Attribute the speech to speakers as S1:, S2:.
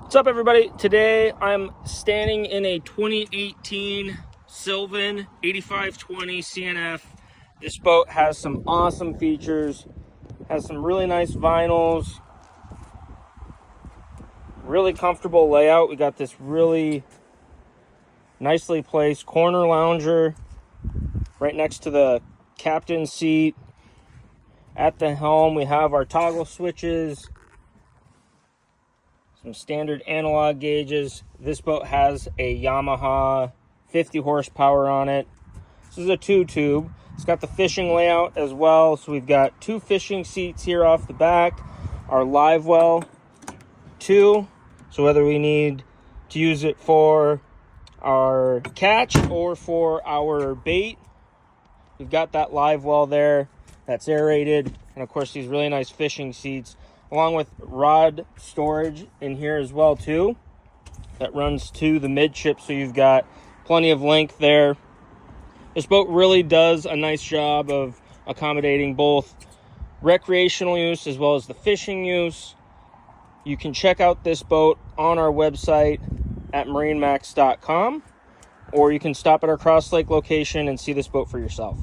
S1: What's up, everybody? Today I'm standing in a 2018 Sylvan 8520 CNF. This boat has some awesome features, has some really nice vinyls, really comfortable layout. We got this really nicely placed corner lounger right next to the captain's seat. At the helm, we have our toggle switches, some standard analog gauges. This boat has a Yamaha 50 horsepower on it. This is a 2-tube. It's got the fishing layout as well. So we've got 2 fishing seats here off the back. Our live well 2. So whether we need to use it for our catch or for our bait, we've got that live well there that's aerated. And of course, these really nice fishing seats, along with rod storage in here as well too, that runs to the midship, so you've got plenty of length there. This boat really does a nice job of accommodating both recreational use as well as the fishing use. You can check out this boat on our website at MarineMax.com, or you can stop at our Crosslake location and see this boat for yourself.